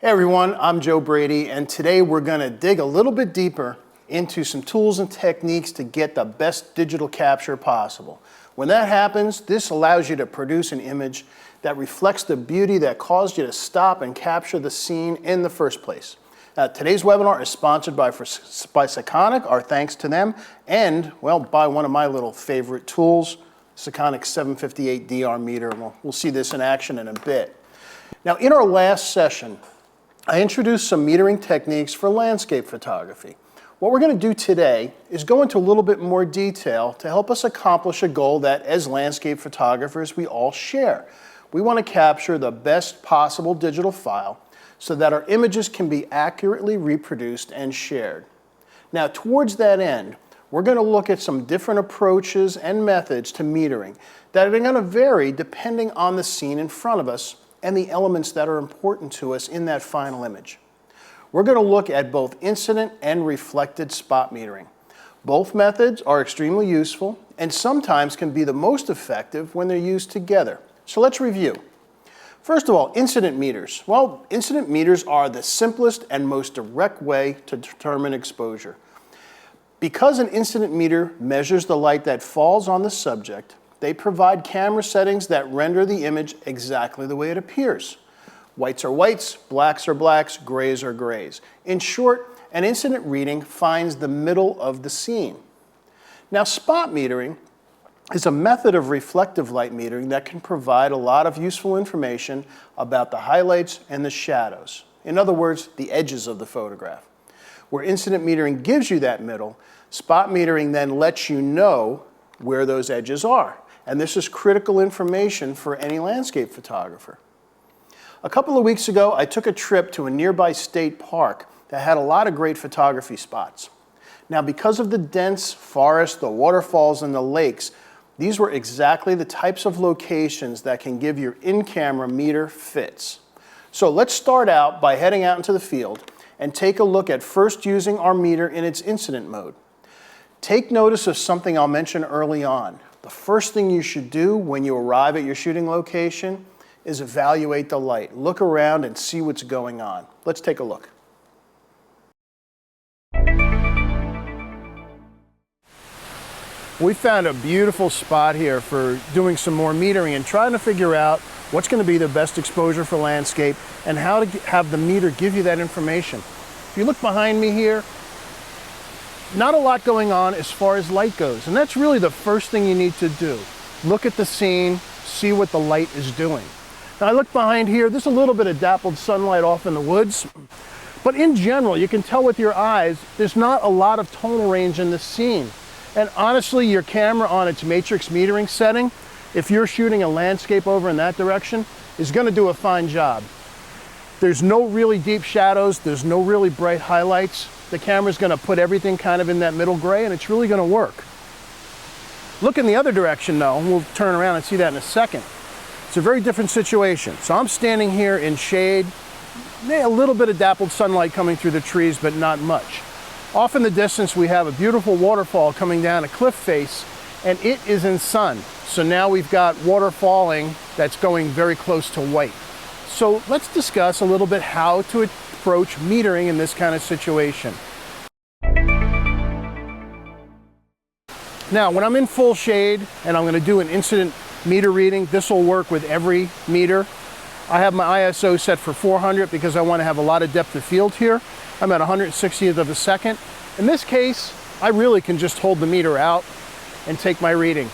Hey everyone, I'm Joe Brady, and today we're going to dig a little bit deeper into some tools and techniques to get the best digital capture possible. When that happens, this allows you to produce an image that reflects the beauty that caused you to stop and capture the scene in the first place. Today's webinar is sponsored by Sekonic, our thanks to them, and, well, by one of my little favorite tools, Sekonic 758 DR meter, and we'll see this in action in a bit. Now, in our last session, I introduced some metering techniques for landscape photography. What we're going to do today is go into a little bit more detail to help us accomplish a goal that, as landscape photographers, we all share. We want to capture the best possible digital file so that our images can be accurately reproduced and shared. Now, towards that end, we're going to look at some different approaches and methods to metering that are going to vary depending on the scene in front of us and the elements that are important to us in that final image. We're going to look at both incident and reflected spot metering. Both methods are extremely useful and sometimes can be the most effective when they're used together. So let's review. First of all, incident meters. Well, incident meters are the simplest and most direct way to determine exposure. Because an incident meter measures the light that falls on the subject, they provide camera settings that render the image exactly the way it appears. Whites are whites, blacks are blacks, grays are grays. In short, an incident reading finds the middle of the scene. Now, spot metering is a method of reflective light metering that can provide a lot of useful information about the highlights and the shadows. In other words, the edges of the photograph. Where incident metering gives you that middle, spot metering then lets you know where those edges are. And this is critical information for any landscape photographer. A couple of weeks ago, I took a trip to a nearby state park that had a lot of great photography spots. Now, because of the dense forest, the waterfalls, and the lakes, these were exactly the types of locations that can give your in-camera meter fits. So let's start out by heading out into the field and take a look at first using our meter in its incident mode. Take notice of something I'll mention early on. The first thing you should do when you arrive at your shooting location is evaluate the light. Look around and see what's going on. Let's take a look. We found a beautiful spot here for doing some more metering and trying to figure out what's going to be the best exposure for landscape and how to have the meter give you that information. If you look behind me here, not a lot going on as far as light goes, and that's really the first thing you need to do. Look at the scene, see what the light is doing. Now I look behind here, there's a little bit of dappled sunlight off in the woods, but in general, you can tell with your eyes, there's not a lot of tonal range in the scene. And honestly, your camera on its matrix metering setting, if you're shooting a landscape over in that direction, is going to do a fine job. There's no really deep shadows, there's no really bright highlights. The camera's going to put everything kind of in that middle gray, and it's really going to work. Look in the other direction though, and we'll turn around and see that in a second. It's a very different situation. So I'm standing here in shade, a little bit of dappled sunlight coming through the trees, but not much. Off in the distance, we have a beautiful waterfall coming down a cliff face, and it is in sun. So now we've got water falling that's going very close to white. So let's discuss a little bit how to approach metering in this kind of situation. Now, when I'm in full shade and I'm going to do an incident meter reading, this will work with every meter. I have my ISO set for 400 because I want to have a lot of depth of field here. I'm at 160th of a second. In this case, I really can just hold the meter out and take my reading.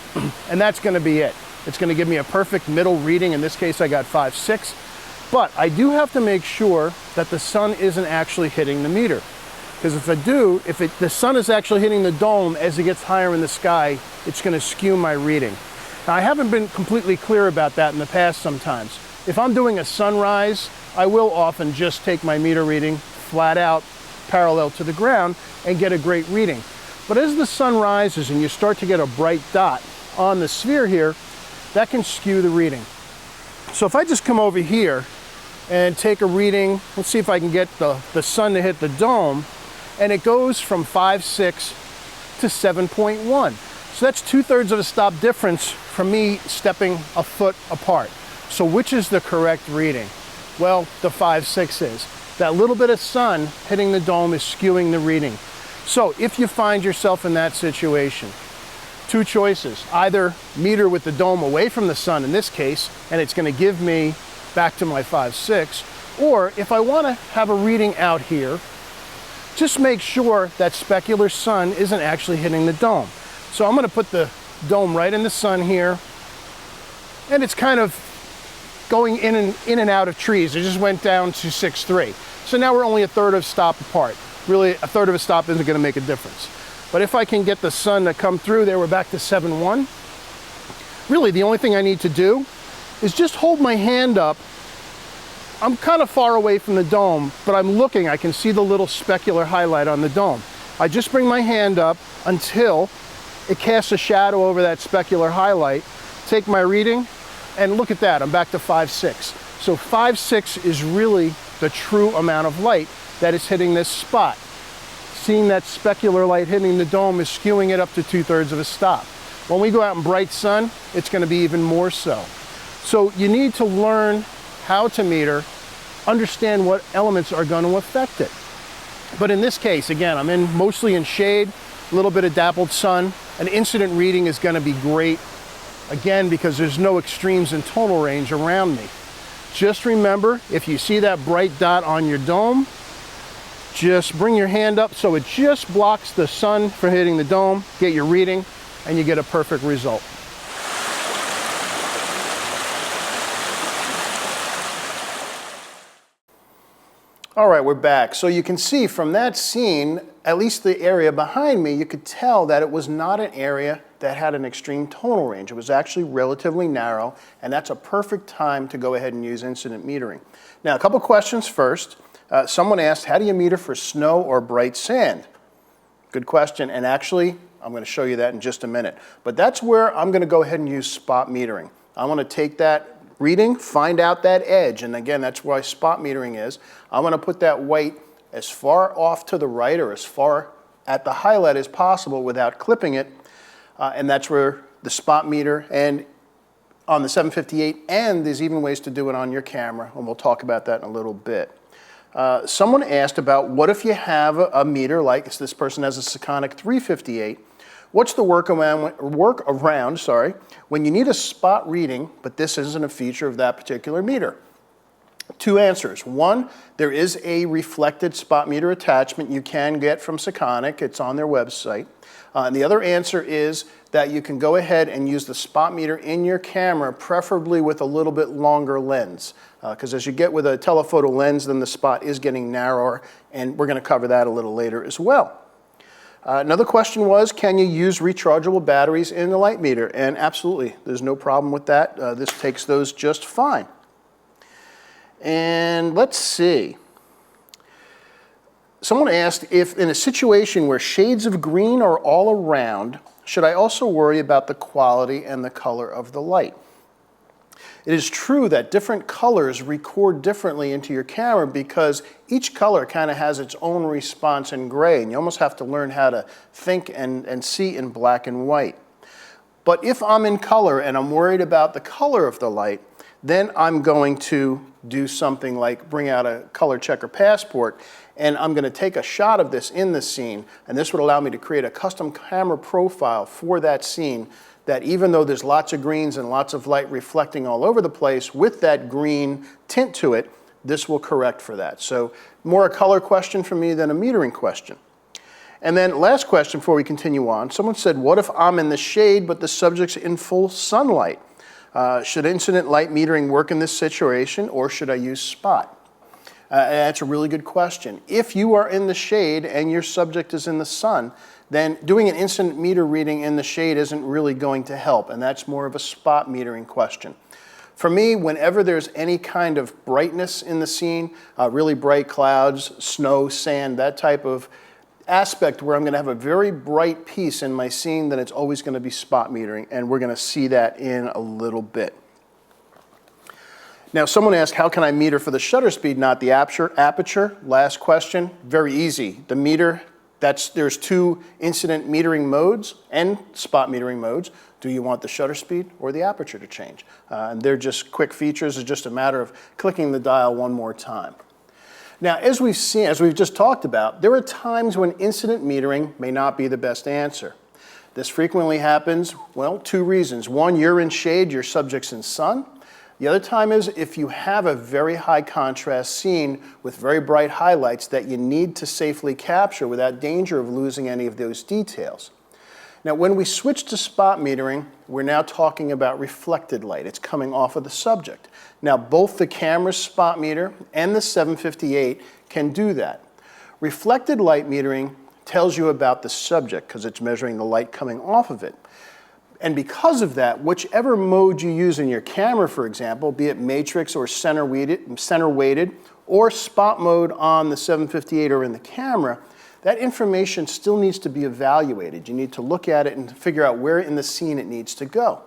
And that's going to be it. It's going to give me a perfect middle reading. In this case, I got 5.6. But I do have to make sure that the sun isn't actually hitting the meter. Because if I do, the sun is actually hitting the dome as it gets higher in the sky, it's going to skew my reading. Now, I haven't been completely clear about that in the past sometimes. If I'm doing a sunrise, I will often just take my meter reading flat out, parallel to the ground, and get a great reading. But as the sun rises and you start to get a bright dot on the sphere here, that can skew the reading. So if I just come over here and take a reading, let's see if I can get the sun to hit the dome, and it goes from 5.6 to 7.1. So that's 2/3 of a stop difference from me stepping a foot apart. So which is the correct reading? Well, the 5.6 is. that little bit of sun hitting the dome is skewing the reading. So if you find yourself in that situation, two choices: either meter with the dome away from the sun in this case, and it's going to give me back to my 5.6, or if I want to have a reading out here, just make sure that specular sun isn't actually hitting the dome. So I'm going to put the dome right in the sun here, and it's kind of going in and out of trees. It just went down to 6.3. So now we're only a third of a stop apart. Really, a third of a stop isn't going to make a difference. But if I can get the sun to come through there, we're back to 7.1. Really, the only thing I need to do is just hold my hand up. I'm kind of far away from the dome, but I'm looking, I can see the little specular highlight on the dome. I just bring my hand up until it casts a shadow over that specular highlight, take my reading, and look at that, I'm back to 5.6. So 5.6 is really the true amount of light that is hitting this spot. Seeing that specular light hitting the dome is skewing it up to 2/3 of a stop. When we go out in bright sun, it's going to be even more so. So you need to learn how to meter, understand what elements are going to affect it. But in this case, again, I'm mostly in shade, a little bit of dappled sun. An incident reading is going to be great, again, because there's no extremes in tonal range around me. Just remember, if you see that bright dot on your dome, just bring your hand up so it just blocks the sun from hitting the dome, get your reading, and you get a perfect result. All right, we're back. So you can see from that scene, at least the area behind me, you could tell that it was not an area that had an extreme tonal range. It was actually relatively narrow, and that's a perfect time to go ahead and use incident metering. Now, a couple questions first. Someone asked, how do you meter for snow or bright sand? Good question, and actually, I'm going to show you that in just a minute. But that's where I'm going to go ahead and use spot metering. I want to take that reading, find out that edge, and again, that's why spot metering is. I'm going to put that white as far off to the right or as far at the highlight as possible without clipping it, and that's where the spot meter, and on the 758, and there's even ways to do it on your camera, and we'll talk about that in a little bit. Someone asked about what if you have a meter, like this person has a Sekonic 358, what's the workaround when you need a spot reading, but this isn't a feature of that particular meter? Two answers. One, there is a reflected spot meter attachment you can get from Sekonic. It's on their website. And the other answer is that you can go ahead and use the spot meter in your camera, preferably with a little bit longer lens. Because as you get with a telephoto lens, then the spot is getting narrower, and we're going to cover that a little later as well. Another question was, can you use rechargeable batteries in the light meter? And absolutely, there's no problem with that. This takes those just fine. And let's see. Someone asked if in a situation where shades of green are all around, should I also worry about the quality and the color of the light? It is true that different colors record differently into your camera because each color kind of has its own response in gray, and you almost have to learn how to think and see in black and white. But if I'm in color and I'm worried about the color of the light, then I'm going to do something like bring out a color checker passport, and I'm going to take a shot of this in the scene, and this would allow me to create a custom camera profile for that scene that even though there's lots of greens and lots of light reflecting all over the place, with that green tint to it, this will correct for that. So more a color question for me than a metering question. And then last question before we continue on, someone said, what if I'm in the shade but the subject's in full sunlight? Should incident light metering work in this situation, or should I use spot? That's a really good question. If you are in the shade and your subject is in the sun, then doing an incident meter reading in the shade isn't really going to help, and that's more of a spot metering question. For me, whenever there's any kind of brightness in the scene, really bright clouds, snow, sand, that type of aspect where I'm going to have a very bright piece in my scene, then it's always going to be spot metering, and we're going to see that in a little bit. Now, someone asked, how can I meter for the shutter speed, not the aperture? Last question, very easy. The meter, there's two incident metering modes and spot metering modes. Do you want the shutter speed or the aperture to change? And they're just quick features. It's just a matter of clicking the dial one more time. Now, as we've just talked about, there are times when incident metering may not be the best answer. This frequently happens, well, two reasons. One, you're in shade, your subject's in sun. The other time is if you have a very high contrast scene with very bright highlights that you need to safely capture without danger of losing any of those details. Now, when we switch to spot metering, we're now talking about reflected light. It's coming off of the subject. Now, both the camera's spot meter and the 758 can do that. Reflected light metering tells you about the subject because it's measuring the light coming off of it. And because of that, whichever mode you use in your camera, for example, be it matrix or center weighted, or spot mode on the 758 or in the camera, that information still needs to be evaluated. You need to look at it and figure out where in the scene it needs to go.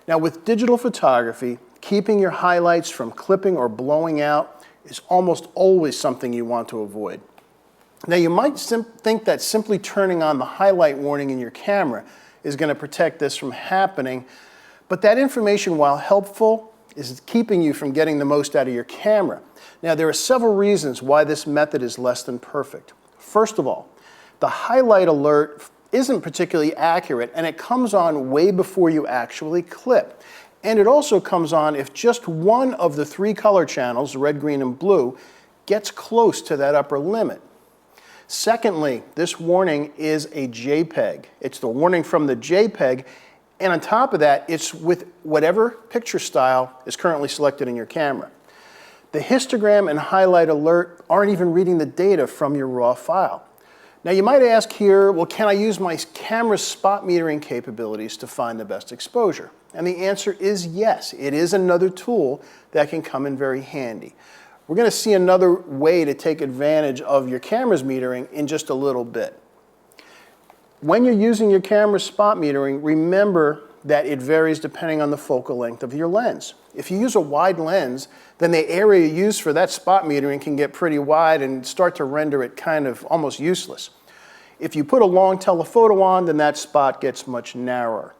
Now, with digital photography, keeping your highlights from clipping or blowing out is almost always something you want to avoid. Now, you might think that simply turning on the highlight warning in your camera is going to protect this from happening, but that information, while helpful, is keeping you from getting the most out of your camera. Now, there are several reasons why this method is less than perfect. First of all, the highlight alert isn't particularly accurate, and it comes on way before you actually clip. And it also comes on if just one of the three color channels, red, green, and blue, gets close to that upper limit. Secondly, this warning is a JPEG. It's the warning from the JPEG, and on top of that, it's with whatever picture style is currently selected in your camera. The histogram and highlight alert aren't even reading the data from your raw file. Now, you might ask here, well, can I use my camera's spot metering capabilities to find the best exposure? And the answer is yes. It is another tool that can come in very handy. We're going to see another way to take advantage of your camera's metering in just a little bit. When you're using your camera's spot metering, remember that it varies depending on the focal length of your lens. If you use a wide lens, then the area used for that spot metering can get pretty wide and start to render it kind of almost useless. If you put a long telephoto on, then that spot gets much narrower.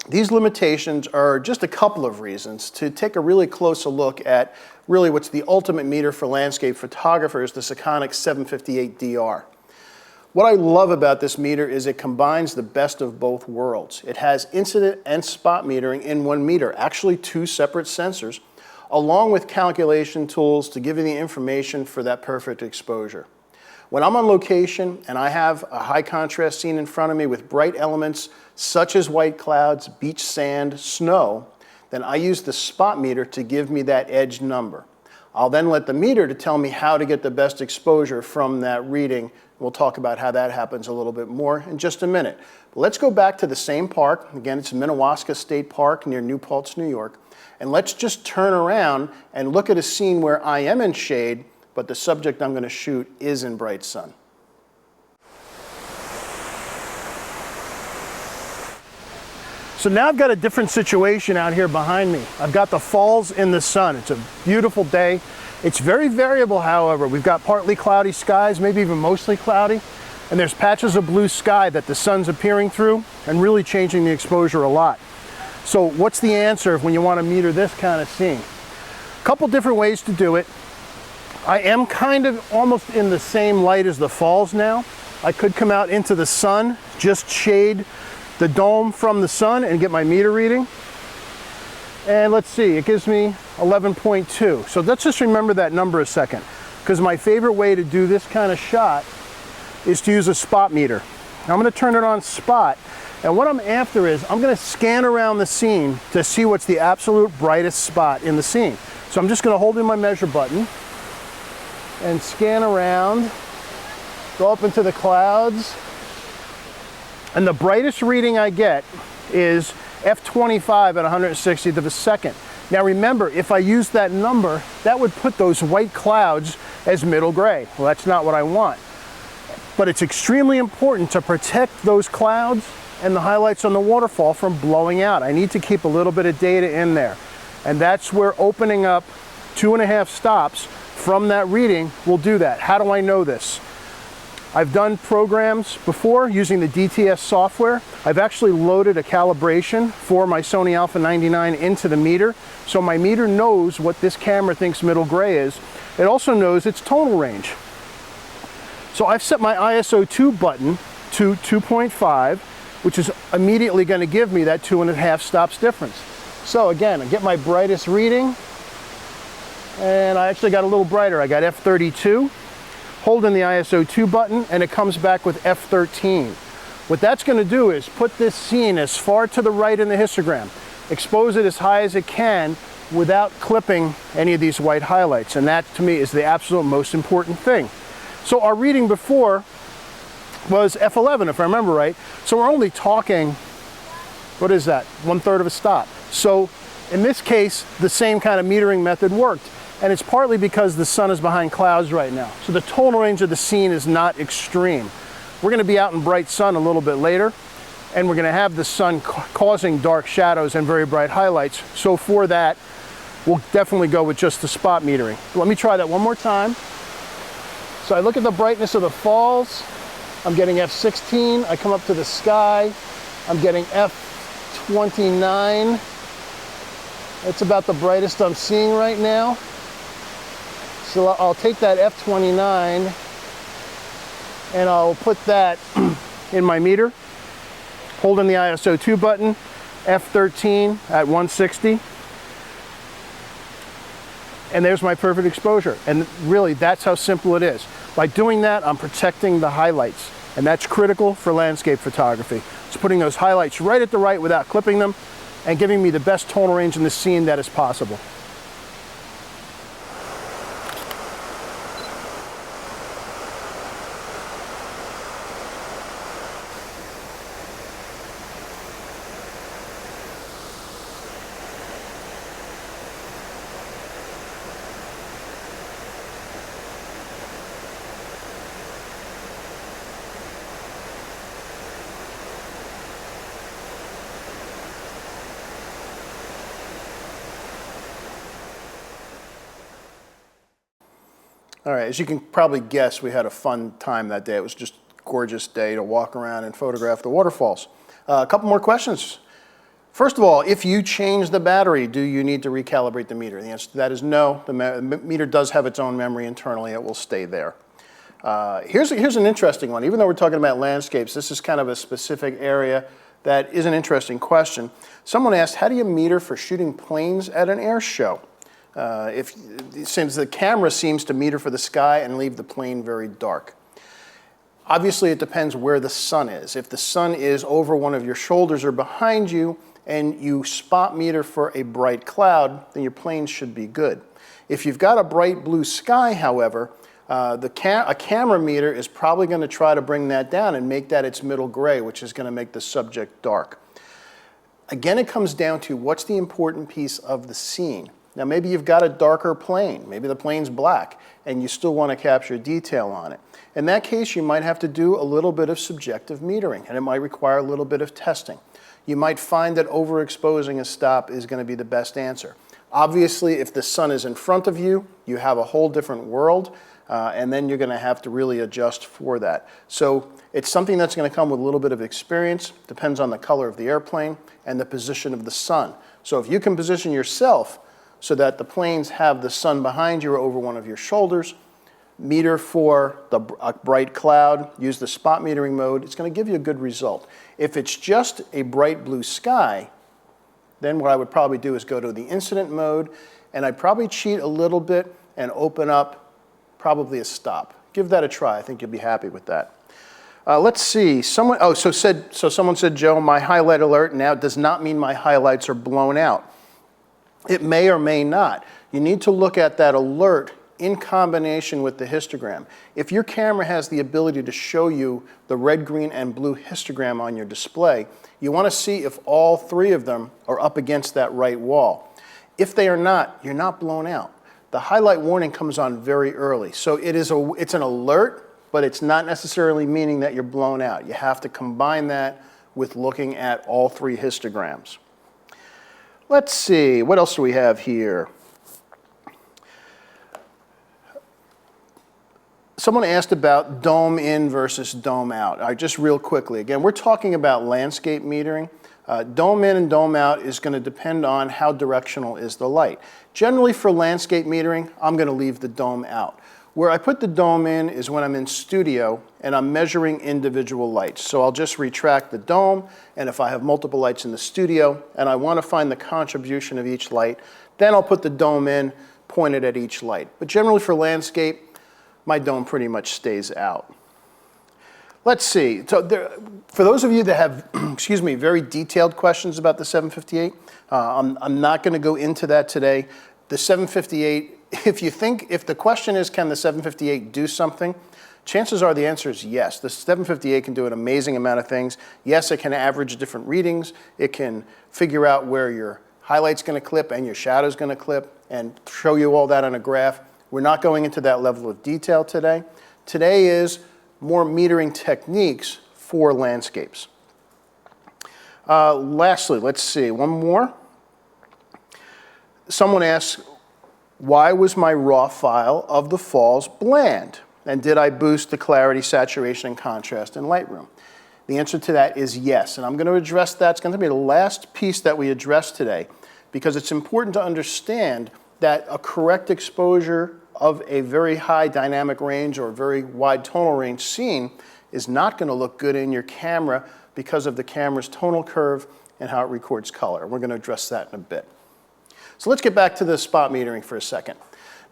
These limitations are just a couple of reasons to take a really closer look at really what's the ultimate meter for landscape photographers, the Sekonic 758DR. What I love about this meter is it combines the best of both worlds. It has incident and spot metering in one meter, actually two separate sensors, along with calculation tools to give you the information for that perfect exposure. When I'm on location and I have a high contrast scene in front of me with bright elements such as white clouds, beach sand, snow, then I use the spot meter to give me that edge number. I'll then let the meter to tell me how to get the best exposure from that reading. We'll talk about how that happens a little bit more in just a minute. But let's go back to the same park. Again, it's Minnewaska State Park near New Paltz, New York. And let's just turn around and look at a scene where I am in shade, but the subject I'm going to shoot is in bright sun. So now I've got a different situation out here behind me. I've got the falls in the sun. It's a beautiful day. It's very variable, however. We've got partly cloudy skies, maybe even mostly cloudy, and there's patches of blue sky that the sun's appearing through and really changing the exposure a lot. So what's the answer when you want to meter this kind of scene? A couple different ways to do it. I am kind of almost in the same light as the falls now. I could come out into the sun, just shade the dome from the sun and get my meter reading. And let's see, it gives me 11.2. So let's just remember that number a second, because my favorite way to do this kind of shot is to use a spot meter. Now I'm going to turn it on spot, and what I'm after is I'm going to scan around the scene to see what's the absolute brightest spot in the scene. So I'm just going to hold in my measure button and scan around, go up into the clouds, and the brightest reading I get is f25 at 160th of a second. Now remember, if I use that number, that would put those white clouds as middle gray. Well, that's not what I want. But it's extremely important to protect those clouds and the highlights on the waterfall from blowing out. I need to keep a little bit of data in there. And that's where opening up 2.5 stops from that reading will do that. How do I know this? I've done programs before using the DTS software. I've actually loaded a calibration for my Sony Alpha 99 into the meter, so my meter knows what this camera thinks middle gray is. It also knows its tonal range. So I've set my ISO 2 button to 2.5, which is immediately going to give me that 2.5 stops difference. So again, I get my brightest reading, and I actually got a little brighter. I got f32. Holding the ISO 2 button, and it comes back with f13. What that's going to do is put this scene as far to the right in the histogram, expose it as high as it can without clipping any of these white highlights, and that to me is the absolute most important thing. So our reading before was f11, if I remember right, so we're only talking, what is that, 1/3 of a stop. So in this case, the same kind of metering method worked. And it's partly because the sun is behind clouds right now. So the tonal range of the scene is not extreme. We're going to be out in bright sun a little bit later, and we're going to have the sun causing dark shadows and very bright highlights. So for that, we'll definitely go with just the spot metering. Let me try that one more time. So I look at the brightness of the falls. I'm getting f16. I come up to the sky. I'm getting f29. That's about the brightest I'm seeing right now. So I'll take that f29 and I'll put that in my meter, holding the ISO 2 button, f13 at 160. And there's my perfect exposure. And really, that's how simple it is. By doing that, I'm protecting the highlights. And that's critical for landscape photography. It's putting those highlights right at the right without clipping them and giving me the best tonal range in the scene that is possible. All right, as you can probably guess, we had a fun time that day. It was just a gorgeous day to walk around and photograph the waterfalls. A couple more questions. First of all, if you change the battery, do you need to recalibrate the meter? The answer to that is no. The meter does have its own memory internally. It will stay there. Here's an interesting one. Even though we're talking about landscapes, this is kind of a specific area that is an interesting question. Someone asked, how do you meter for shooting planes at an air show? Since the camera seems to meter for the sky and leave the plane very dark. Obviously, it depends where the sun is. If the sun is over one of your shoulders or behind you, and you spot meter for a bright cloud, then your plane should be good. If you've got a bright blue sky, however, a camera meter is probably going to try to bring that down and make that its middle gray, which is going to make the subject dark. Again, it comes down to what's the important piece of the scene. Now maybe you've got a darker plane, maybe the plane's black, and you still want to capture detail on it. In that case, you might have to do a little bit of subjective metering, and it might require a little bit of testing. You might find that overexposing a stop is going to be the best answer. Obviously, if the sun is in front of you, you have a whole different world, and then you're going to have to really adjust for that. So it's something that's going to come with a little bit of experience, depends on the color of the airplane and the position of the sun. So if you can position yourself so that the planes have the sun behind you or over one of your shoulders, meter for a bright cloud, use the spot metering mode, it's going to give you a good result. If it's just a bright blue sky, then what I would probably do is go to the incident mode, and I'd probably cheat a little bit and open up probably a stop. Give that a try. I think you'll be happy with that. Let's see. Someone said, Joe, my highlight alert now does not mean my highlights are blown out. It may or may not. You need to look at that alert in combination with the histogram. If your camera has the ability to show you the red, green, and blue histogram on your display, you want to see if all three of them are up against that right wall. If they are not, you're not blown out. The highlight warning comes on very early. So it's an alert, but it's not necessarily meaning that you're blown out. You have to combine that with looking at all three histograms. Let's see, what else do we have here? Someone asked about dome in versus dome out. All right, just real quickly. Again, we're talking about landscape metering. Dome in and dome out is going to depend on how directional is the light. Generally for landscape metering, I'm going to leave the dome out. Where I put the dome in is when I'm in studio and I'm measuring individual lights. So I'll just retract the dome, and if I have multiple lights in the studio and I want to find the contribution of each light, then I'll put the dome in, pointed at each light. But generally for landscape, my dome pretty much stays out. Let's see. So for those of you that have, excuse me, very detailed questions about the 758, I'm not going to go into that today. The 758, if the question is, can the 758 do something? Chances are the answer is yes. The 758 can do an amazing amount of things. Yes, it can average different readings. It can figure out where your highlight's going to clip and your shadow's going to clip and show you all that on a graph. We're not going into that level of detail today. Today is more metering techniques for landscapes. Lastly, let's see, one more. Someone asks, why was my raw file of the falls bland? And did I boost the clarity, saturation, and contrast in Lightroom? The answer to that is yes, and I'm going to address that. It's going to be the last piece that we address today, because it's important to understand that a correct exposure of a very high dynamic range or very wide tonal range scene is not going to look good in your camera because of the camera's tonal curve and how it records color. We're going to address that in a bit. So let's get back to the spot metering for a second.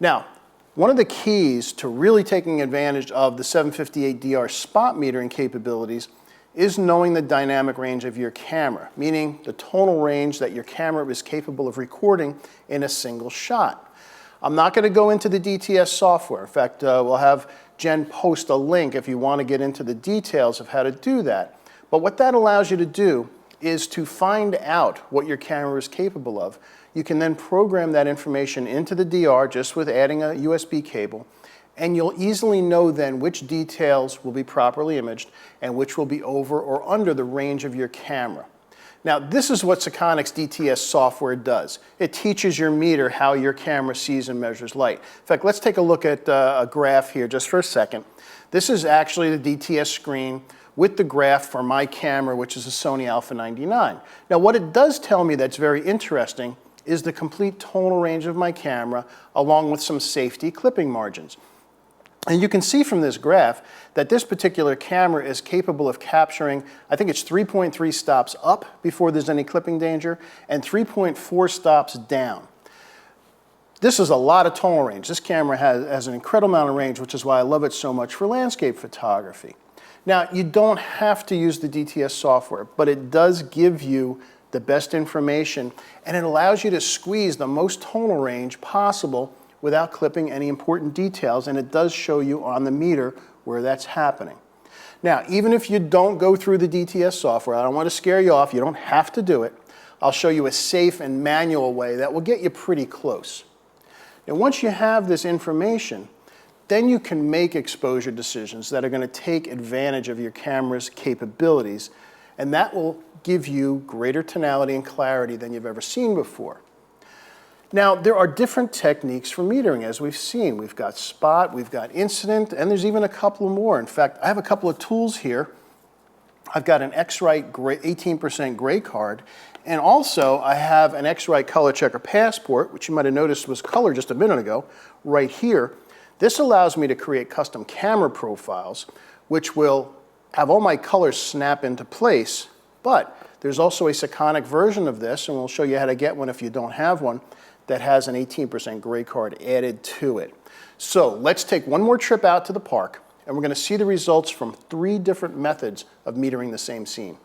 Now, one of the keys to really taking advantage of the 758DR spot metering capabilities is knowing the dynamic range of your camera, meaning the tonal range that your camera is capable of recording in a single shot. I'm not going to go into the DTS software. In fact, we'll have Jen post a link if you want to get into the details of how to do that. But what that allows you to do is to find out what your camera is capable of. You can then program that information into the DR just with adding a USB cable, and you'll easily know then which details will be properly imaged and which will be over or under the range of your camera. Now, this is what Sekonic's DTS software does. It teaches your meter how your camera sees and measures light. In fact, let's take a look at a graph here just for a second. This is actually the DTS screen with the graph for my camera, which is a Sony Alpha 99. Now, what it does tell me that's very interesting is the complete tonal range of my camera, along with some safety clipping margins. And you can see from this graph that this particular camera is capable of capturing, I think it's 3.3 stops up before there's any clipping danger, and 3.4 stops down. This is a lot of tonal range. This camera has an incredible amount of range, which is why I love it so much for landscape photography. Now, you don't have to use the DTS software, but it does give you the best information, and it allows you to squeeze the most tonal range possible without clipping any important details, and it does show you on the meter where that's happening. Now, even if you don't go through the DTS software, I don't want to scare you off, you don't have to do it. I'll show you a safe and manual way that will get you pretty close. And once you have this information, then you can make exposure decisions that are going to take advantage of your camera's capabilities, and that will give you greater tonality and clarity than you've ever seen before. Now, there are different techniques for metering, as we've seen. We've got spot, we've got incident, and there's even a couple more. In fact, I have a couple of tools here. I've got an X-Rite 18% gray card, and also I have an X-Rite color checker passport, which you might have noticed was color just a minute ago, right here. This allows me to create custom camera profiles, which will have all my colors snap into place, but there's also a Sekonic version of this, and we'll show you how to get one if you don't have one, that has an 18% gray card added to it. So let's take one more trip out to the park, and we're going to see the results from 3 different methods of metering the same scene.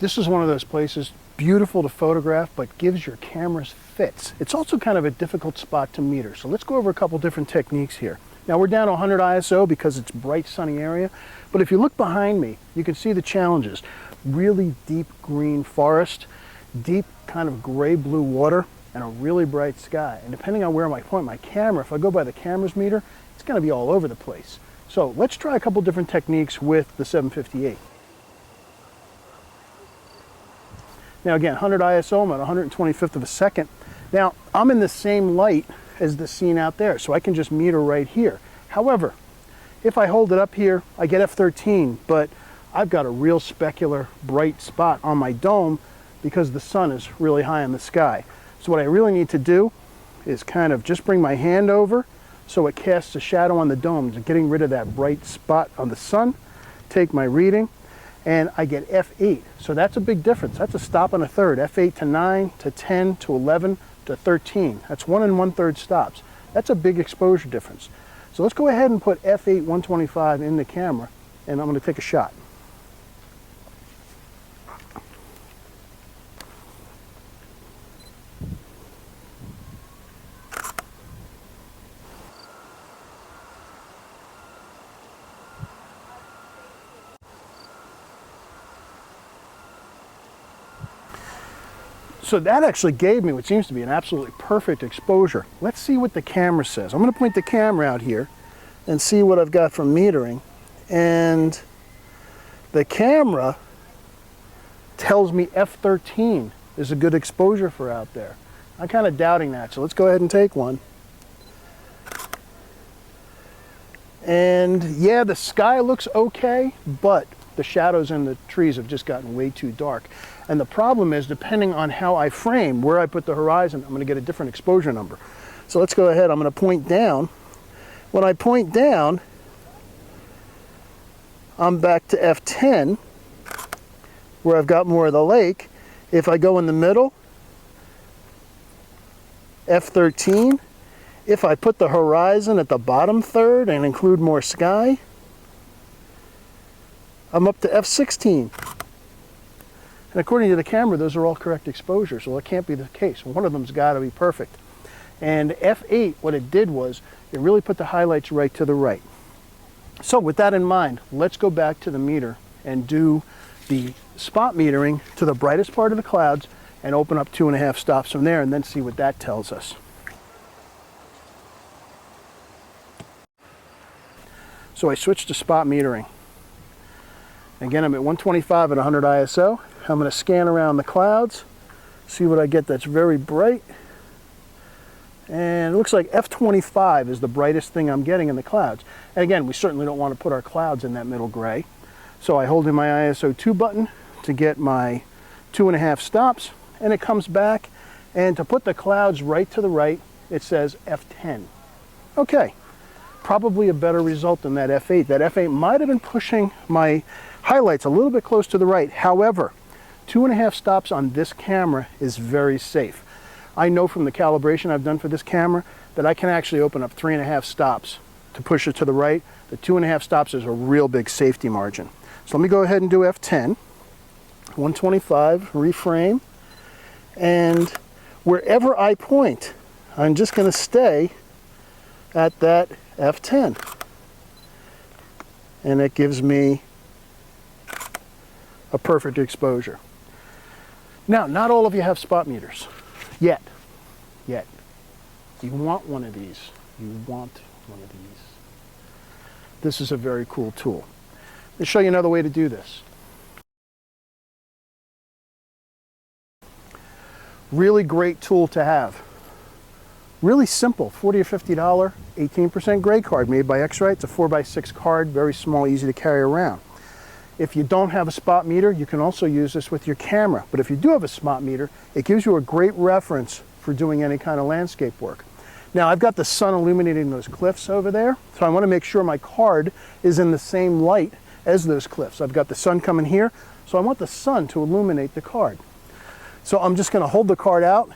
This is one of those places, beautiful to photograph, but gives your cameras fits. It's also kind of a difficult spot to meter, so let's go over a couple different techniques here. Now, we're down to 100 ISO because it's a bright, sunny area, but if you look behind me, you can see the challenges. Really deep green forest, deep kind of gray-blue water, and a really bright sky. And depending on where I point my camera, if I go by the camera's meter, it's going to be all over the place. So let's try a couple different techniques with the 758. Now again, 100 ISO, I'm at 125th of a second. Now, I'm in the same light as the scene out there, so I can just meter right here. However, if I hold it up here, I get f13, but I've got a real specular bright spot on my dome because the sun is really high in the sky. So what I really need to do is kind of just bring my hand over so it casts a shadow on the dome, getting rid of that bright spot on the sun, take my reading, and I get f8. So that's a big difference. That's a stop and a third. f8 to 9 to 10 to 11 to 13. That's 1 1/3 stops. That's a big exposure difference. So let's go ahead and put f8 125 in the camera, and I'm going to take a shot. So that actually gave me what seems to be an absolutely perfect exposure. Let's see what the camera says. I'm going to point the camera out here and see what I've got from metering. And the camera tells me f13 is a good exposure for out there. I'm kind of doubting that, so let's go ahead and take one. And yeah, the sky looks okay, but the shadows in the trees have just gotten way too dark. And the problem is, depending on how I frame, where I put the horizon, I'm going to get a different exposure number. So let's go ahead. I'm going to point down. When I point down, I'm back to f10, where I've got more of the lake. If I go in the middle, f13. If I put the horizon at the bottom third and include more sky, I'm up to f16. And according to the camera, those are all correct exposures. Well, it can't be the case. One of them's got to be perfect. And f8, what it did was, it really put the highlights right to the right. So with that in mind, let's go back to the meter and do the spot metering to the brightest part of the clouds and open up 2.5 stops from there and then see what that tells us. So I switched to spot metering. Again, I'm at 125 at 100 ISO. I'm going to scan around the clouds, see what I get that's very bright. And it looks like f25 is the brightest thing I'm getting in the clouds. And again, we certainly don't want to put our clouds in that middle gray. So I hold in my ISO 2 button to get my 2.5 stops, and it comes back. And to put the clouds right to the right, it says f10. Okay, probably a better result than that f8. That f8 might have been pushing my highlights a little bit close to the right. However, 2.5 stops on this camera is very safe. I know from the calibration I've done for this camera that I can actually open up 3.5 stops to push it to the right. The 2.5 stops is a real big safety margin. So let me go ahead and do f10, 125, reframe, and wherever I point, I'm just going to stay at that f10. And it gives me a perfect exposure. Now, not all of you have spot meters. Yet. You want one of these. You want one of these. This is a very cool tool. Let me show you another way to do this. Really great tool to have. Really simple, $40 or $50, 18% gray card made by X-Rite. It's a 4x6 card, very small, easy to carry around. If you don't have a spot meter, you can also use this with your camera. But if you do have a spot meter, it gives you a great reference for doing any kind of landscape work. Now, I've got the sun illuminating those cliffs over there, so I want to make sure my card is in the same light as those cliffs. I've got the sun coming here, so I want the sun to illuminate the card. So I'm just going to hold the card out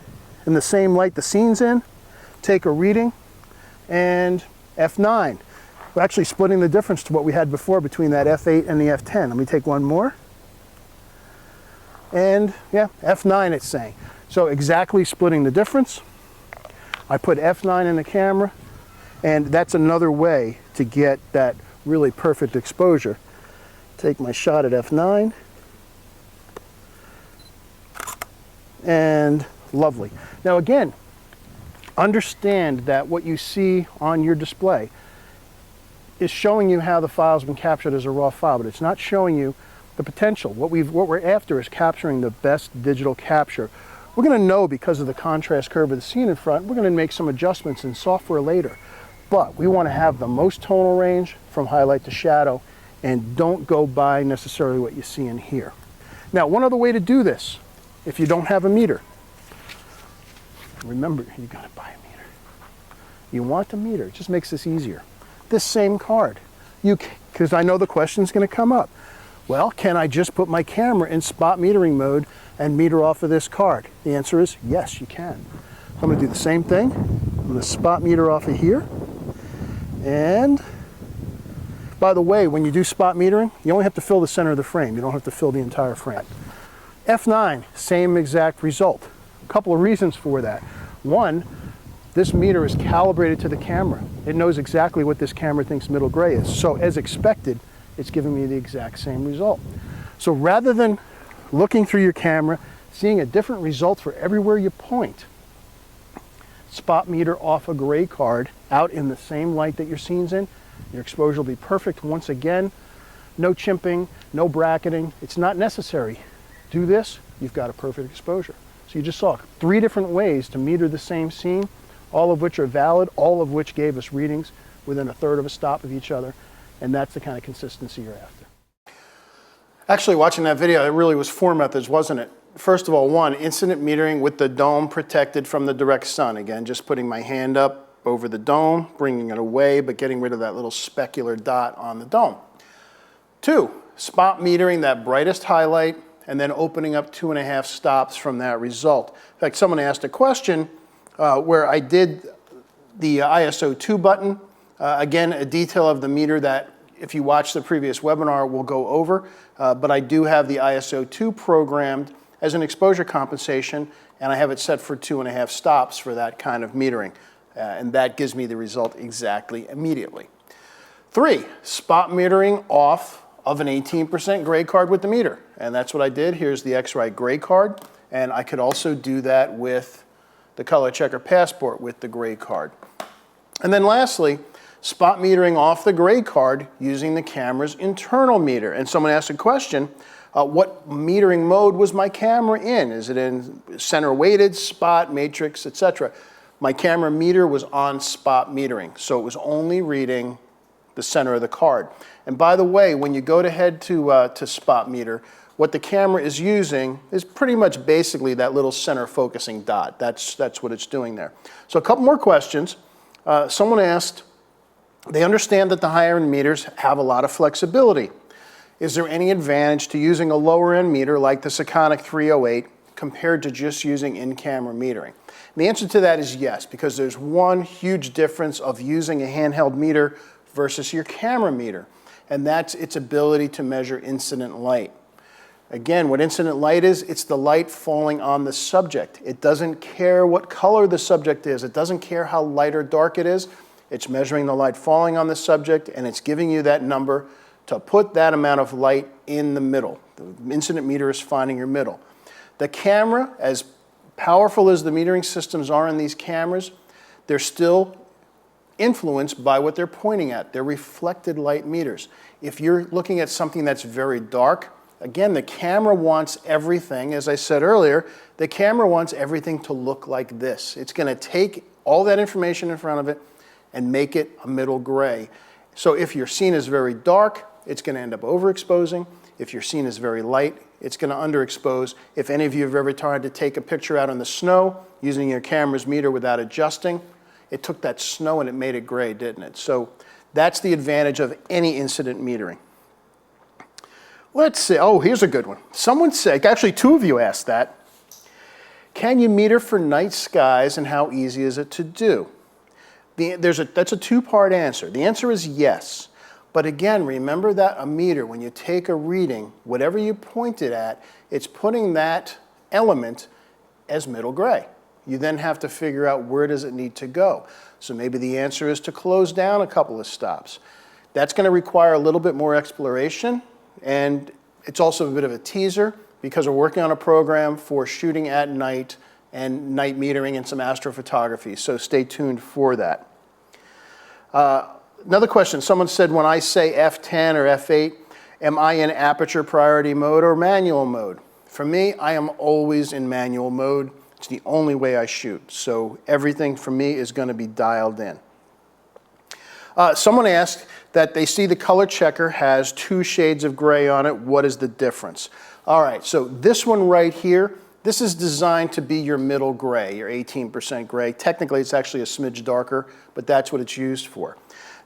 in the same light the scene's in, take a reading, and f9. We're actually splitting the difference to what we had before between that f8 and the f10. Let me take one more. And yeah, f9 it's saying. So exactly splitting the difference. I put f9 in the camera, and that's another way to get that really perfect exposure. Take my shot at f9. And lovely. Now again, understand that what you see on your display is showing you how the file's been captured as a raw file, but it's not showing you the potential. What we're after is capturing the best digital capture We're going to know because of the contrast curve of the scene in front, we're going to make some adjustments in software later. But we want to have the most tonal range from highlight to shadow, and don't go by necessarily what you see in here. Now, one other way to do this, if you don't have a meter, remember, you got to buy a meter. You want a meter, it just makes this easier. This same card, because I know the question's going to come up. Well, can I just put my camera in spot metering mode and meter off of this card? The answer is yes, you can. So I'm going to do the same thing. I'm going to spot meter off of here. And by the way, when you do spot metering, you only have to fill the center of the frame. You don't have to fill the entire frame. F9, same exact result. A couple of reasons for that. One, this meter is calibrated to the camera. It knows exactly what this camera thinks middle gray is. So as expected, it's giving me the exact same result. So rather than looking through your camera, seeing a different result for everywhere you point, spot meter off a gray card out in the same light that your scene's in. Your exposure will be perfect. Once again, no chimping, no bracketing. It's not necessary. Do this, you've got a perfect exposure. So you just saw 3 different ways to meter the same scene, all of which are valid, all of which gave us readings within 1/3 of a stop of each other, and that's the kind of consistency you're after. Actually, watching that video, it really was 4 methods, wasn't it? First of all, 1, incident metering with the dome protected from the direct sun. Again, just putting my hand up over the dome, bringing it away, but getting rid of that little specular dot on the dome. 2, spot metering that brightest highlight and then opening up 2.5 stops from that result. In fact, someone asked a question where I did the ISO 2 button. Again, a detail of the meter that if you watch the previous webinar we'll go over, but I do have the ISO 2 programmed as an exposure compensation, and I have it set for 2.5 stops for that kind of metering. And that gives me the result exactly immediately. 3, spot metering off of an 18% gray card with the meter. And that's what I did. Here's the X-Rite gray card. And I could also do that with the Color Checker Passport with the gray card. And then lastly, spot metering off the gray card using the camera's internal meter. And someone asked a question, what metering mode was my camera in? Is it in center weighted, spot, matrix, etc.? My camera meter was on spot metering, so it was only reading the center of the card. And by the way, when you go ahead to spot meter, what the camera is using is pretty much basically that little center focusing dot. That's what it's doing there. So a couple more questions. Someone asked, they understand that the higher end meters have a lot of flexibility. Is there any advantage to using a lower end meter like the Sekonic 308 compared to just using in-camera metering? And the answer to that is yes, because there's one huge difference of using a handheld meter versus your camera meter, and that's its ability to measure incident light. Again, what incident light is, it's the light falling on the subject. It doesn't care what color the subject is. It doesn't care how light or dark it is. It's measuring the light falling on the subject, and it's giving you that number to put that amount of light in the middle. The incident meter is finding your middle. The camera, as powerful as the metering systems are in these cameras, they're still influenced by what they're pointing at. They're reflected light meters. If you're looking at something that's very dark, again, the camera wants everything, as I said earlier, the camera wants everything to look like this. It's going to take all that information in front of it and make it a middle gray. So if your scene is very dark, it's going to end up overexposing. If your scene is very light, it's going to underexpose. If any of you have ever tried to take a picture out in the snow using your camera's meter without adjusting, it took that snow and it made it gray, didn't it? So that's the advantage of any incident metering. Let's see, oh, here's a good one. Someone said, actually 2 of you asked that, can you meter for night skies and how easy is it to do? That's a 2-part answer. The answer is yes. But again, remember that a meter, when you take a reading, whatever you point it at, it's putting that element as middle gray. You then have to figure out where does it need to go. So maybe the answer is to close down a couple of stops. That's going to require a little bit more exploration, and it's also a bit of a teaser because we're working on a program for shooting at night and night metering and some astrophotography, so stay tuned for that. Another question, someone said when I say F10 or F8, am I in aperture priority mode or manual mode? For me, I am always in manual mode. It's the only way I shoot. So everything for me is going to be dialed in. Someone asked that they see the color checker has 2 shades of gray on it. What is the difference? All right, so this one right here, this is designed to be your middle gray, your 18% gray. Technically, it's actually a smidge darker, but that's what it's used for.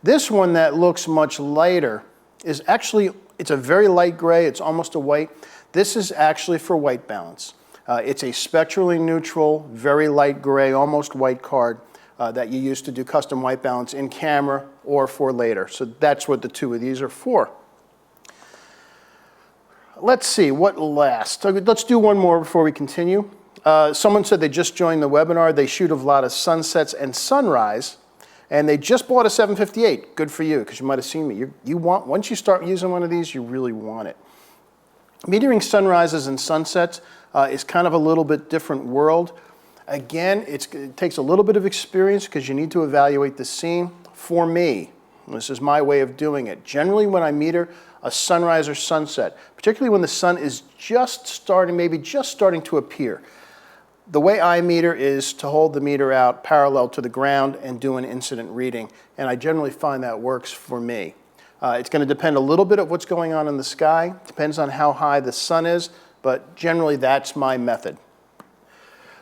This one that looks much lighter is actually, it's a very light gray. It's almost a white. This is actually for white balance. It's a spectrally neutral, very light gray, almost white card that you use to do custom white balance in camera or for later. So that's what the 2 of these are for. Let's see, what last? Let's do one more before we continue. Someone said they just joined the webinar. They shoot a lot of sunsets and sunrise, and they just bought a 758. Good for you, because you might have seen me. Once you start using one of these, you really want it. Metering sunrises and sunsets is kind of a little bit different world. Again, it takes a little bit of experience because you need to evaluate the scene. For me, this is my way of doing it. Generally, when I meter a sunrise or sunset, particularly when the sun is just starting, maybe just starting to appear, the way I meter is to hold the meter out parallel to the ground and do an incident reading, and I generally find that works for me. It's going to depend a little bit of what's going on in the sky, depends on how high the sun is, but generally that's my method.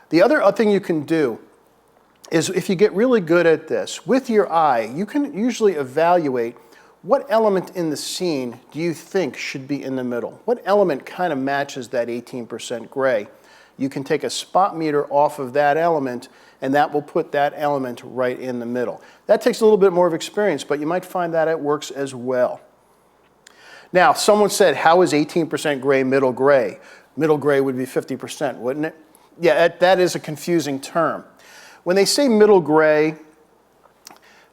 The other thing you can do is, if you get really good at this, with your eye, you can usually evaluate what element in the scene do you think should be in the middle? What element kind of matches that 18% gray? You can take a spot meter off of that element, and that will put that element right in the middle. That takes a little bit more of experience, but you might find that it works as well. Now, someone said, how is 18% gray middle gray? Middle gray would be 50%, wouldn't it? Yeah, that is a confusing term. When they say middle gray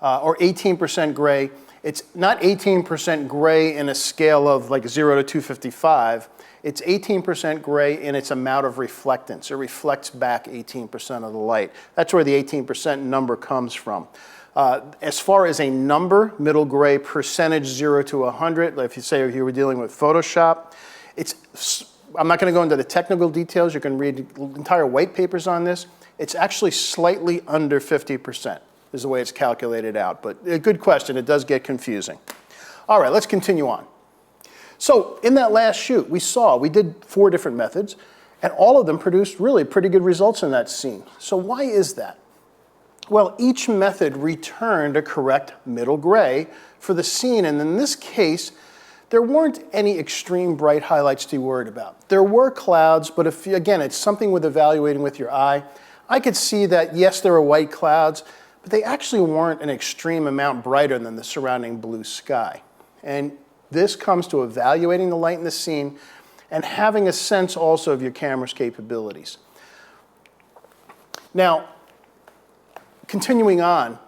or 18% gray, it's not 18% gray in a scale of like 0 to 255. It's 18% gray in its amount of reflectance. It reflects back 18% of the light. That's where the 18% number comes from. As far as a number, middle gray percentage 0 to 100, if you say you were dealing with Photoshop, I'm not going to go into the technical details. You can read entire white papers on this. It's actually slightly under 50% is the way it's calculated out. But a good question. It does get confusing. All right, let's continue on. So in that last shoot, we did 4 different methods, and all of them produced really pretty good results in that scene. So why is that? Well, each method returned a correct middle gray for the scene, and in this case, there weren't any extreme bright highlights to be worried about. There were clouds, but again, it's something with evaluating with your eye. I could see that, yes, there were white clouds, but they actually weren't an extreme amount brighter than the surrounding blue sky. And this comes to evaluating the light in the scene and having a sense also of your camera's capabilities. Now, continuing on,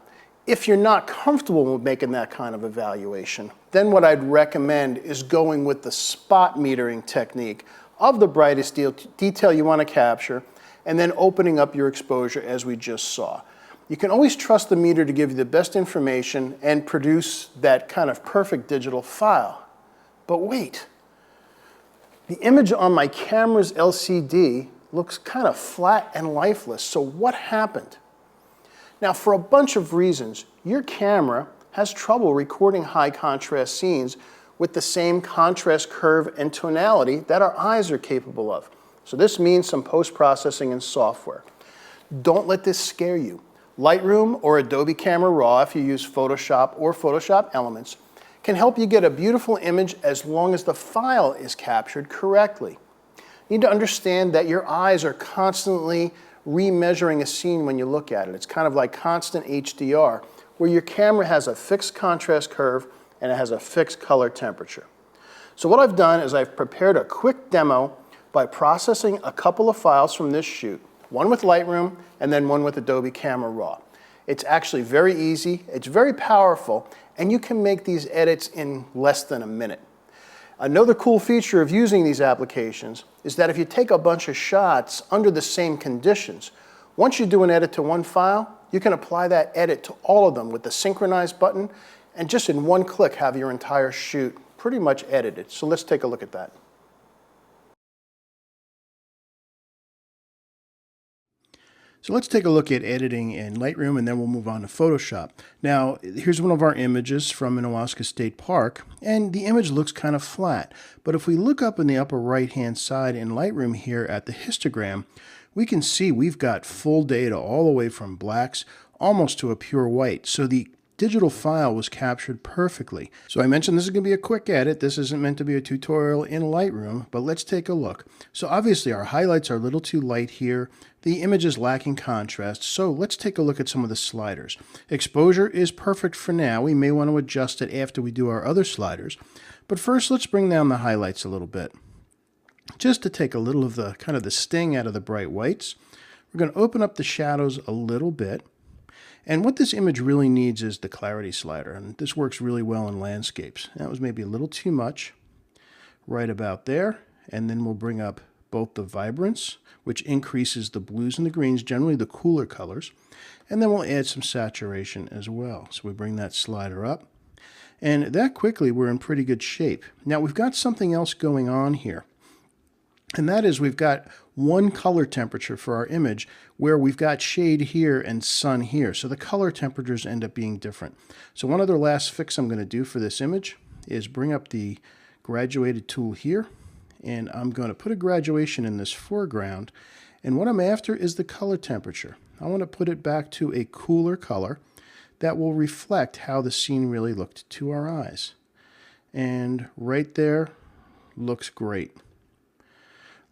if you're not comfortable with making that kind of evaluation, then what I'd recommend is going with the spot metering technique of the brightest detail you want to capture, and then opening up your exposure as we just saw. You can always trust the meter to give you the best information and produce that kind of perfect digital file. But wait, the image on my camera's LCD looks kind of flat and lifeless, so what happened? Now, for a bunch of reasons, your camera has trouble recording high contrast scenes with the same contrast curve and tonality that our eyes are capable of. So this means some post-processing and software. Don't let this scare you. Lightroom or Adobe Camera Raw, if you use Photoshop or Photoshop Elements, can help you get a beautiful image as long as the file is captured correctly. You need to understand that your eyes are constantly remeasuring a scene when you look at it. It's kind of like constant HDR, where your camera has a fixed contrast curve and it has a fixed color temperature. So what I've done is I've prepared a quick demo by processing a couple of files from this shoot, one with Lightroom and then one with Adobe Camera Raw. It's actually very easy, it's very powerful, and you can make these edits in less than a minute. Another cool feature of using these applications is that if you take a bunch of shots under the same conditions, once you do an edit to one file, you can apply that edit to all of them with the synchronize button, and just in one click have your entire shoot pretty much edited. So let's take a look at that. So let's take a look at editing in Lightroom, and then we'll move on to Photoshop. Now, here's one of our images from Minnewaska State Park, and the image looks kind of flat. But if we look up in the upper right-hand side in Lightroom here at the histogram, we can see we've got full data all the way from blacks almost to a pure white. So the digital file was captured perfectly. So I mentioned this is going to be a quick edit. This isn't meant to be a tutorial in Lightroom, but let's take a look. So obviously our highlights are a little too light here. The image is lacking contrast, so let's take a look at some of the sliders. Exposure is perfect for now. We may want to adjust it after we do our other sliders. But first, let's bring down the highlights a little bit. Just to take a little of the kind of the sting out of the bright whites, we're going to open up the shadows a little bit. And what this image really needs is the clarity slider, and this works really well in landscapes. That was maybe a little too much right about there, and then we'll bring up both the vibrance, which increases the blues and the greens, generally the cooler colors, and then we'll add some saturation as well. So we bring that slider up, and that quickly we're in pretty good shape. Now we've got something else going on here. And that is we've got one color temperature for our image where we've got shade here and sun here. So the color temperatures end up being different. So one other last fix I'm going to do for this image is bring up the graduated tool here. And I'm going to put a graduation in this foreground. And what I'm after is the color temperature. I want to put it back to a cooler color that will reflect how the scene really looked to our eyes. And right there looks great.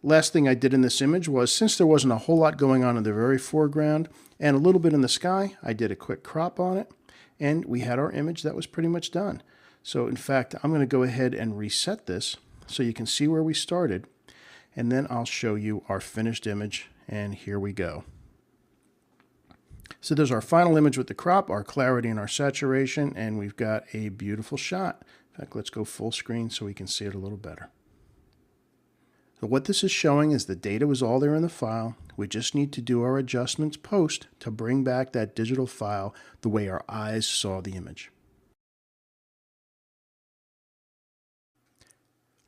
Last thing I did in this image was, since there wasn't a whole lot going on in the very foreground and a little bit in the sky, I did a quick crop on it, and we had our image that was pretty much done. So in fact, I'm going to go ahead and reset this so you can see where we started, and then I'll show you our finished image, and here we go. So there's our final image with the crop, our clarity and our saturation, and we've got a beautiful shot. In fact, let's go full screen so we can see it a little better. So what this is showing is the data was all there in the file. We just need to do our adjustments post to bring back that digital file the way our eyes saw the image.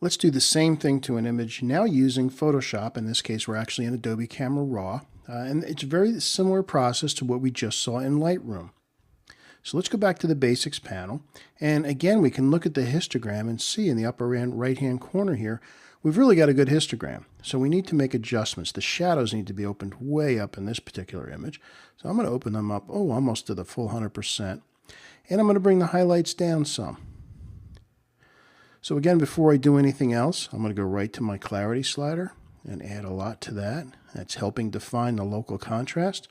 Let's do the same thing to an image now using Photoshop. In this case, we're actually in Adobe Camera Raw. And it's a very similar process to what we just saw in Lightroom. So let's go back to the Basics panel. And again, we can look at the histogram and see in the upper right-hand corner here, we've really got a good histogram. So we need to make adjustments. The shadows need to be opened way up in this particular image. So I'm going to open them up, almost to the full 100%. And I'm going to bring the highlights down some. So again, before I do anything else, I'm going to go right to my clarity slider and add a lot to that. That's helping define the local contrast.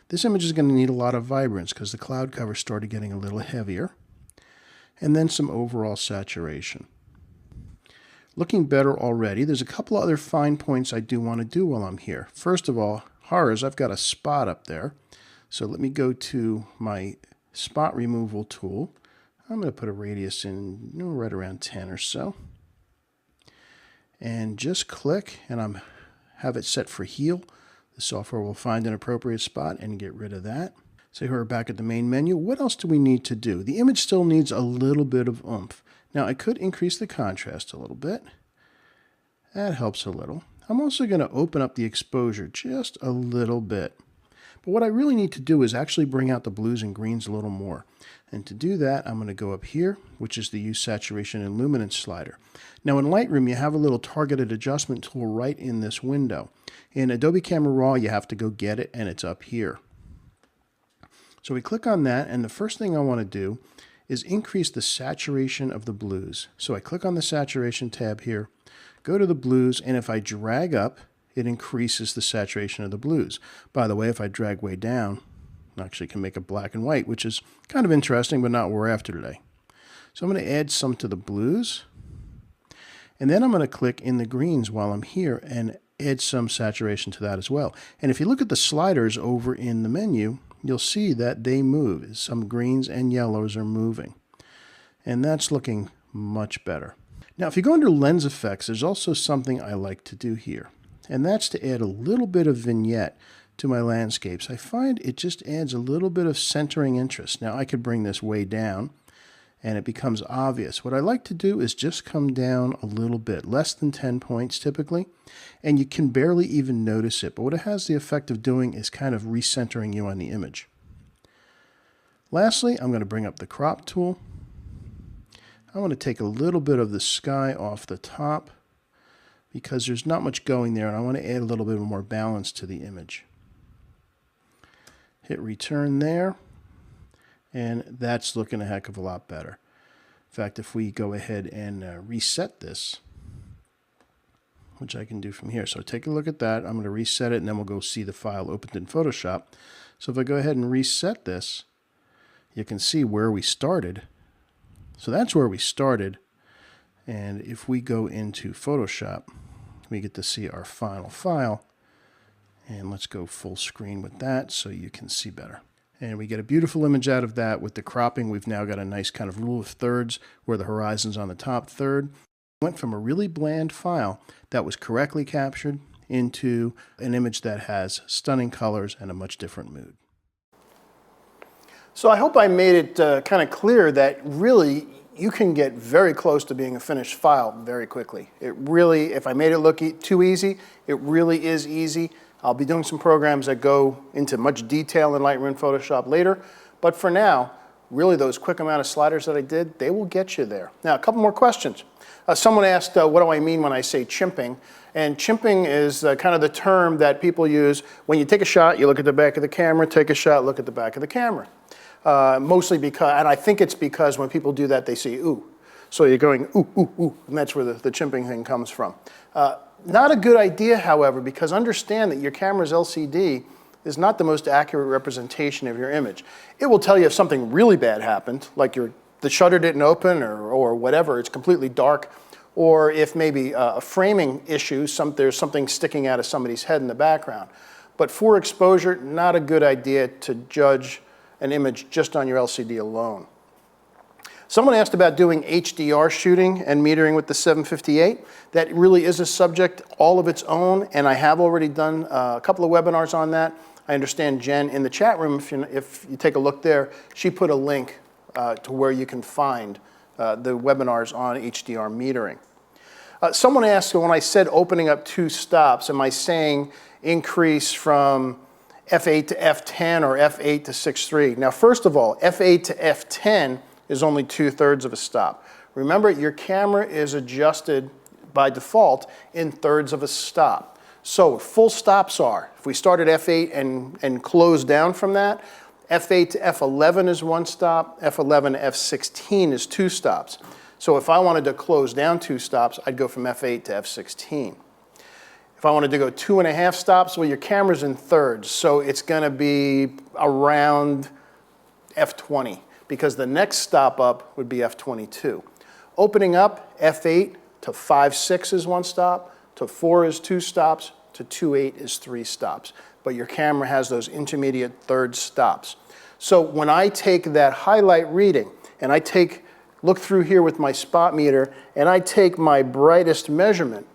This image is going to need a lot of vibrance because the cloud cover started getting a little heavier. And then some overall saturation. Looking better already. There's a couple other fine points I do want to do while I'm here. First of all, horrors, I've got a spot up there. So let me go to my spot removal tool. I'm going to put a radius in right around 10 or so. And just click, and I have it set for heal. The software will find an appropriate spot and get rid of that. So here we're back at the main menu. What else do we need to do? The image still needs a little bit of oomph. Now I could increase the contrast a little bit. That helps a little. I'm also going to open up the exposure just a little bit. But what I really need to do is actually bring out the blues and greens a little more. And to do that, I'm going to go up here, which is the Use Saturation and Luminance slider. Now in Lightroom, you have a little targeted adjustment tool right in this window. In Adobe Camera Raw, you have to go get it, and it's up here. So we click on that, and the first thing I want to do is increase the saturation of the blues. So I click on the Saturation tab here, go to the blues, and if I drag up, it increases the saturation of the blues. By the way, if I drag way down, I actually can make it black and white, which is kind of interesting, but not what we're after today. So I'm going to add some to the blues, and then I'm going to click in the greens while I'm here and add some saturation to that as well. And if you look at the sliders over in the menu, you'll see that they move. Some greens and yellows are moving. And that's looking much better. Now, if you go under Lens Effects, there's also something I like to do here. And that's to add a little bit of vignette to my landscapes. I find it just adds a little bit of centering interest. Now, I could bring this way down and it becomes obvious. What I like to do is just come down a little bit, less than 10 points typically, and you can barely even notice it. But what it has the effect of doing is kind of recentering you on the image. Lastly, I'm going to bring up the crop tool. I want to take a little bit of the sky off the top because there's not much going there, and I want to add a little bit more balance to the image. Hit return there, and that's looking a heck of a lot better. In fact, if we go ahead and reset this, which I can do from here. So take a look at that. I'm going to reset it, and then we'll go see the file opened in Photoshop. So if I go ahead and reset this, you can see where we started. So that's where we started. And if we go into Photoshop, we get to see our final file. And let's go full screen with that so you can see better. And we get a beautiful image out of that. With the cropping, we've now got a nice kind of rule of thirds where the horizon's on the top third. Went from a really bland file that was correctly captured into an image that has stunning colors and a much different mood. So I hope I made it kind of clear that really you can get very close to being a finished file very quickly. It really, if I made it look too easy, it really is easy. I'll be doing some programs that go into much detail in Lightroom and Photoshop later, but for now, really those quick amount of sliders that I did, they will get you there. Now, a couple more questions. Someone asked, what do I mean when I say chimping? And chimping is kind of the term that people use when you take a shot, you look at the back of the camera, take a shot, look at the back of the camera. Mostly because, and I think it's because when people do that, they say ooh. So you're going ooh, ooh, ooh, and that's where the chimping thing comes from. Not a good idea, however, because understand that your camera's LCD is not the most accurate representation of your image. It will tell you if something really bad happened, like the shutter didn't open or whatever, it's completely dark, or if maybe a framing issue, there's something sticking out of somebody's head in the background. But for exposure, not a good idea to judge an image just on your LCD alone. Someone asked about doing HDR shooting and metering with the 758. That really is a subject all of its own, and I have already done a couple of webinars on that. I understand Jen in the chat room, if you take a look there, she put a link to where you can find the webinars on HDR metering. Someone asked, when I said opening up 2 stops, am I saying increase from f8 to f10 or f8 to 6.3? Now, first of all, f8 to f10 is only 2/3 of a stop. Remember, your camera is adjusted by default in thirds of a stop. So full stops are, if we start at f8 and close down from that, f8 to f11 is 1 stop, f11 to f16 is 2 stops. So if I wanted to close down 2 stops, I'd go from f8 to f16. If I wanted to go 2.5 stops, well, your camera's in thirds, so it's going to be around f20, because the next stop up would be f22. Opening up, f8 to 5.6 is 1 stop, to 4 is 2 stops, to 2.8 is 3 stops. But your camera has those intermediate third stops. So when I take that highlight reading, and look through here with my spot meter, and I take my brightest measurement,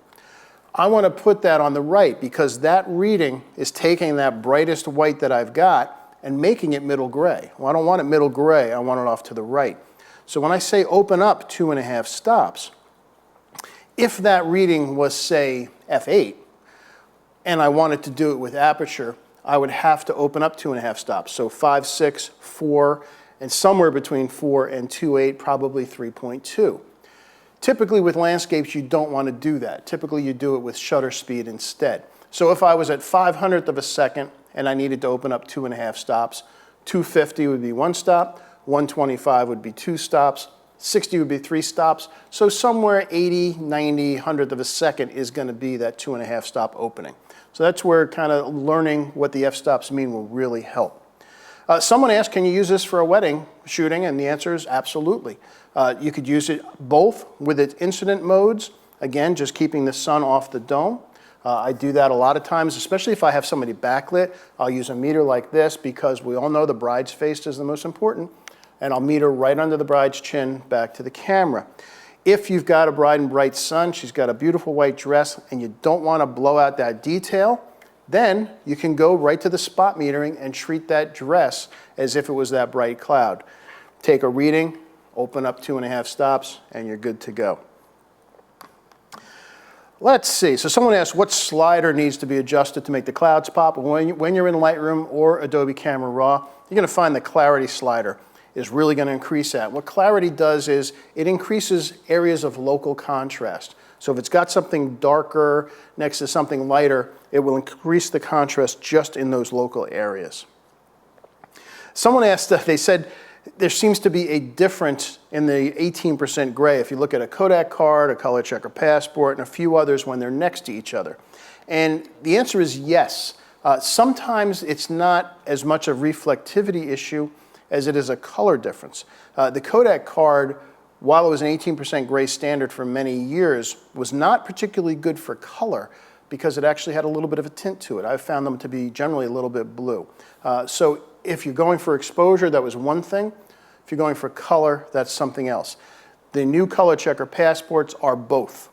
I want to put that on the right, because that reading is taking that brightest white that I've got and making it middle gray. Well, I don't want it middle gray, I want it off to the right. So when I say open up 2.5 stops, if that reading was, say, f8, and I wanted to do it with aperture, I would have to open up 2.5 stops. So 5.6, 4, and somewhere between 4 and 2.8, probably 3.2. Typically with landscapes, you don't want to do that. Typically you do it with shutter speed instead. So if I was at 500th of a second and I needed to open up 2.5 stops, 250 would be 1 stop, 125 would be 2 stops, 60 would be 3 stops. So somewhere 80, 90, 100th of a second is going to be that 2.5 stop opening. So that's where kind of learning what the f-stops mean will really help. Someone asked, can you use this for a wedding shooting? And the answer is absolutely. You could use it both with its incident modes, again, just keeping the sun off the dome. I do that a lot of times, especially if I have somebody backlit. I'll use a meter like this because we all know the bride's face is the most important. And I'll meter right under the bride's chin back to the camera. If you've got a bride in bright sun, she's got a beautiful white dress, and you don't want to blow out that detail, then you can go right to the spot metering and treat that dress as if it was that bright cloud. Take a reading, open up 2.5 stops, and you're good to go. Let's see, so someone asked what slider needs to be adjusted to make the clouds pop. When you're in Lightroom or Adobe Camera Raw, you're going to find the clarity slider is really going to increase that. What clarity does is it increases areas of local contrast. So if it's got something darker next to something lighter, it will increase the contrast just in those local areas. Someone asked, they said, there seems to be a difference in the 18% gray if you look at a Kodak card, a color checker passport, and a few others when they're next to each other. And the answer is yes. Sometimes it's not as much a reflectivity issue as it is a color difference. The Kodak card, while it was an 18% gray standard for many years, was not particularly good for color because it actually had a little bit of a tint to it. I've found them to be generally a little bit blue. So if you're going for exposure, that was one thing. If you're going for color, that's something else. The new color checker passports are both.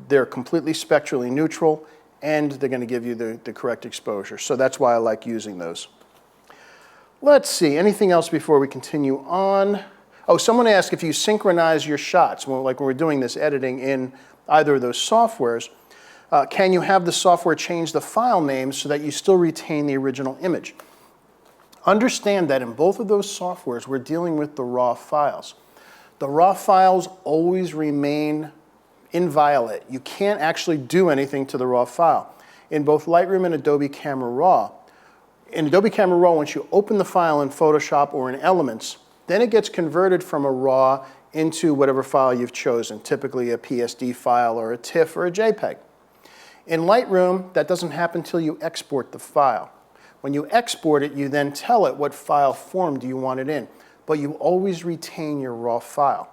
They're completely spectrally neutral, and they're going to give you the correct exposure. So that's why I like using those. Let's see, anything else before we continue on? Oh, someone asked if you synchronize your shots, like when we're doing this editing in either of those softwares, can you have the software change the file names so that you still retain the original image? Understand that in both of those softwares, we're dealing with the raw files. The raw files always remain inviolate. You can't actually do anything to the raw file. In both Lightroom and Adobe Camera Raw, in Adobe Camera Raw, once you open the file in Photoshop or in Elements, then it gets converted from a RAW into whatever file you've chosen, typically a PSD file or a TIFF or a JPEG. In Lightroom, that doesn't happen until you export the file. When you export it, you then tell it what file form do you want it in, but you always retain your raw file.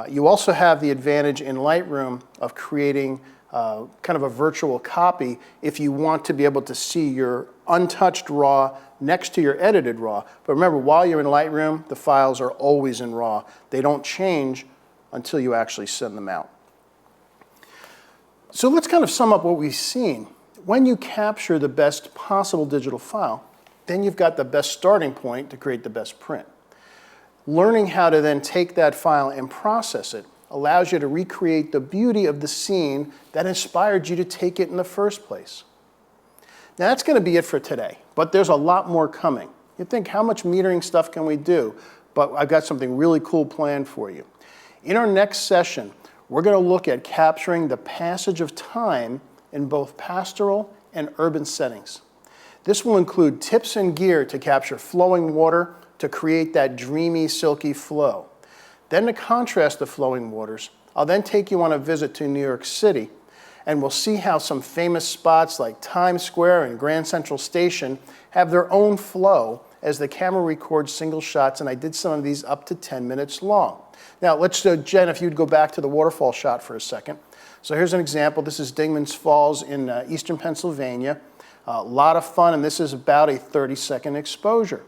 You also have the advantage in Lightroom of creating kind of a virtual copy if you want to be able to see your untouched RAW next to your edited RAW. But remember, while you're in Lightroom, the files are always in RAW. They don't change until you actually send them out. So let's kind of sum up what we've seen. When you capture the best possible digital file, then you've got the best starting point to create the best print. Learning how to then take that file and process it allows you to recreate the beauty of the scene that inspired you to take it in the first place. Now that's going to be it for today, but there's a lot more coming. You think, how much metering stuff can we do? But I've got something really cool planned for you. In our next session, we're going to look at capturing the passage of time in both pastoral and urban settings. This will include tips and gear to capture flowing water to create that dreamy, silky flow. Then to contrast the flowing waters, I'll then take you on a visit to New York City, and we'll see how some famous spots like Times Square and Grand Central Station have their own flow as the camera records single shots, and I did some of these up to 10 minutes long. Now let's, Jen, if you'd go back to the waterfall shot for a second. So here's an example. This is Dingman's Falls in eastern Pennsylvania. A lot of fun, and this is about a 30-second exposure.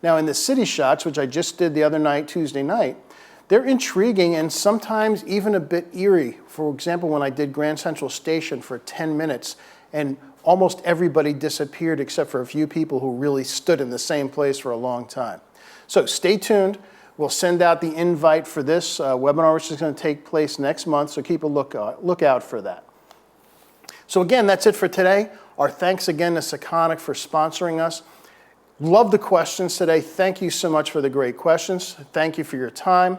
Now in the city shots, which I just did the other night, Tuesday night, they're intriguing and sometimes even a bit eerie. For example, when I did Grand Central Station for 10 minutes and almost everybody disappeared except for a few people who really stood in the same place for a long time. So stay tuned. We'll send out the invite for this webinar, which is going to take place next month, so keep a lookout for that. So again, that's it for today. Our thanks again to Sekonic for sponsoring us. Love the questions today. Thank you so much for the great questions. Thank you for your time,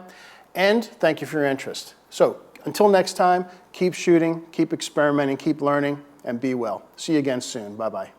and thank you for your interest. So until next time, keep shooting, keep experimenting, keep learning, and be well. See you again soon. Bye-bye.